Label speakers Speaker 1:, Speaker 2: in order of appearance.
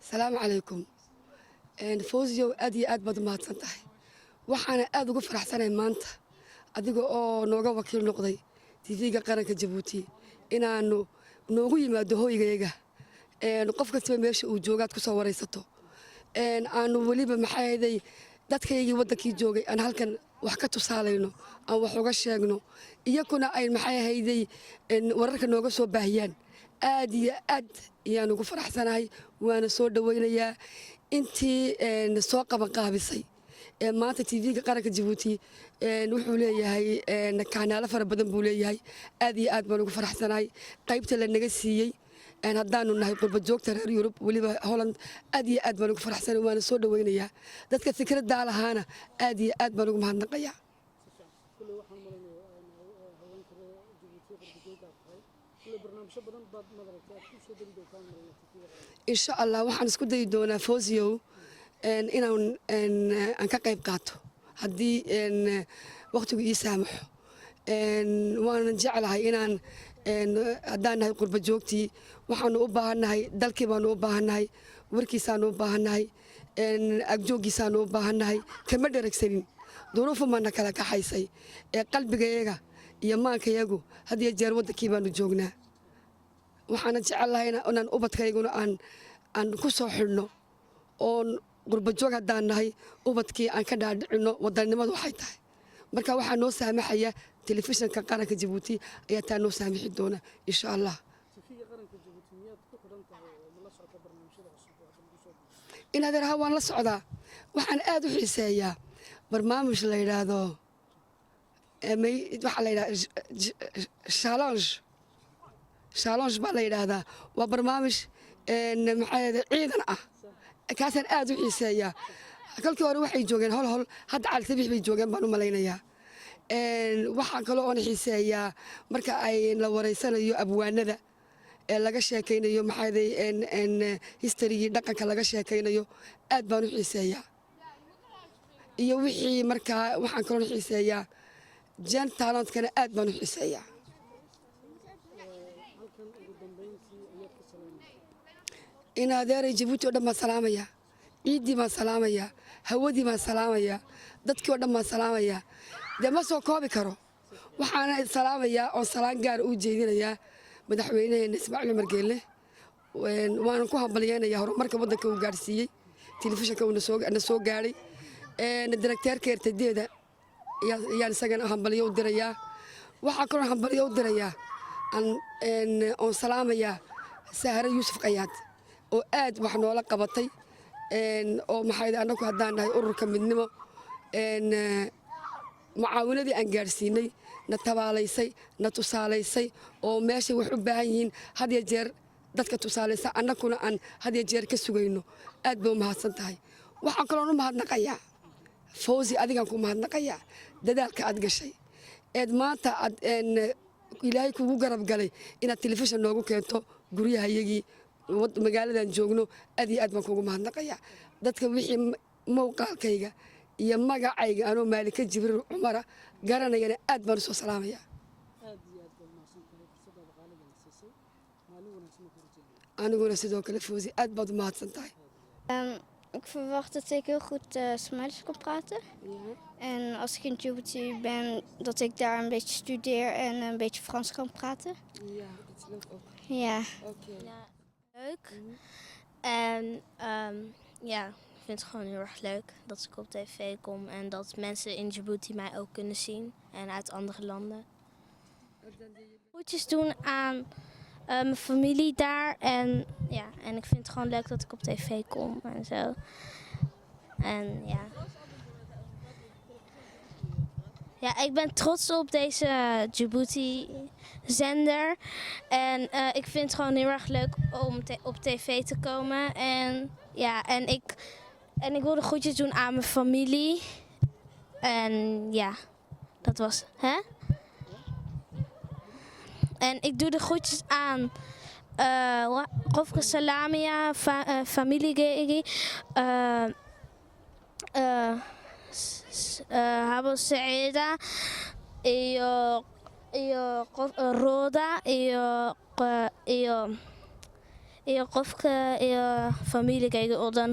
Speaker 1: السلام عليكم. فوزيو أدي أدبد ما تصنتهي وحنا أدو فرح سنة مانتا أديكو نوغا وكيل نقضي تيجي قرنك جيبوتي إنه نوغي ما دهوي جيجا نقف كتير ماشي وجوجات كسر رئيسته أنا ولي بمحايدي dadkaygii wadankii joogay aan halkan wax ka tusaalayno aan wax uga sheegno iyaguna ay maxay hayday wararka nooga soo baahiyaan aad iyo aad ayaan ugu faraxsanahay waana soo dhaweynayaa intii soo qaban qaabisay maanta TV-ga qaranka Djibouti wuxuu leeyahay kanaalo fara badan buu leeyahay aad iyo aad baan ugu faraxsanahay qaybta la naga siiyay haddaanu nahay qurba joogta reer Yurub waliba Holland aad iyo aad baan ugu faraxsanahay waana soo dhaweynayaa dadka fikradda lahaana aad iyo aad baan ugu mahadnaqayaa إن شاء الله waxaan isku dayi doonaa Fozio inaan ka qayb qaato haddii waqtigu ii saamaxo waan jeclahay inaan haddaan nahay qurba joogtii waxaanu u baahannahay dalkii baanu u baahannahay warkiisaanu u baahannahay agjoogiisaanu u baahannahay kama dheragsanin duruufu maana kala kaxaysay qalbigayaga iyo maankayagu had iyo jeer wadankii baanu joognaa waxaana jecelahay inaan ubadkayguna aan ku soo xidhno oon qurba joog haddaan nahay ubadkii aan ka dhaadhicino wadannimadu waxay tahay marka waxaa noo saamaxaya telefishinka qaranka Djibouti ayaa taa noo saamixi doona insha Allah in adeeraha waan la socdaa waxaan aad u xiiseeyaa barnaamij la yiraahdo waxa la yiraahdaa challenge baa la yiraahdaa waa barnaamij maxay ciidan ah kaasaan aad u xiiseeyaa kalkii hore waxay joogeen hol hadda cali sabiix bay joogeen baan u malaynayaa waxaan kaloo oon xiiseeyaa marka ay la wareysanayo abwaanada laga sheekaynayo maxay history dhaqanka laga sheekaynayo aad baan u xiiseeyaa iyo wixii marka waxaan kaloo xiiseeyaa jan talentkana aad baan u xiiseeyaa in adeeray Djibouti oo dhan baan salaamayaa ciidii baan salaamayaa hawadii baan salaamayaa dadkii oo dhan baan salaamayaa dee ma soo koobi karo waxaana salaamayaa oo salaan gaar u jeedinayaa madaxweynaheena Ismaaciil Umar Geelle waan ku hambalyeynaya horumarka wadanka uu gaarsiiyay telefishinka uu na soo gaaray directorka RTD-da yaan isagana hambalyo u dirayaa waxa kaloo hambalyo u dirayaa aan salaamayaa Sahara Yuusuf Qayaad oo aad wax noola qabatay oo maxay anagu haddaan nahay ururka midnimo mucaawinadii aan gaarsiinay na tabaalaysay na tusaalaysay oo meesha wax u baahan yihiin had iyo jeer dadka tusaalaysa annaguna aan had iyo jeer ka sugayno aad bay u mahadsan tahay waxaan kaloo u mahadnaqayaa Fawzi adigaan ku mahadnaqayaa dadaalka aad gashay maanta aad ilaahay kugu garab galay inaad telefishin noogu keento guryahayagii magaaladan joogno aad iyo aad baan kugu mahadnaqayaa dadka wixii muuqaalkayga iyo magacayga anoo Maalika Jibriil Cumara garanayana aad baan soo salaamayaa aniguna sidoo kale Fawzi aad baad u mahadsan tahay
Speaker 2: Ik verwacht dat ik heel goed Smiles kan praten.
Speaker 1: Ja.
Speaker 2: En als ik in Djibouti ben, dat ik daar een beetje studeer en een beetje Frans kan praten.
Speaker 1: Ja, dat is leuk ook.
Speaker 2: Ja.
Speaker 1: Oké.
Speaker 3: Ja, leuk. En ja, ik vind het gewoon heel erg leuk dat ik op tv kom en dat mensen in Djibouti mij ook kunnen zien en uit andere landen. Groetjes doen aan mijn familie daar en ja, en ik vind het gewoon leuk dat ik op tv kom en zo. En ja. Ja, ik ben trots op deze Djibouti-zender. En ik vind het gewoon heel erg leuk om op tv te komen. En ja, en ik wilde groetjes doen aan mijn familie. En ja, dat was, hè? En ik doe de groetjes aan Rofke Salamia, familie Geri, Habo Saida, Roda, iyo qofka iyo familigayga oo dhan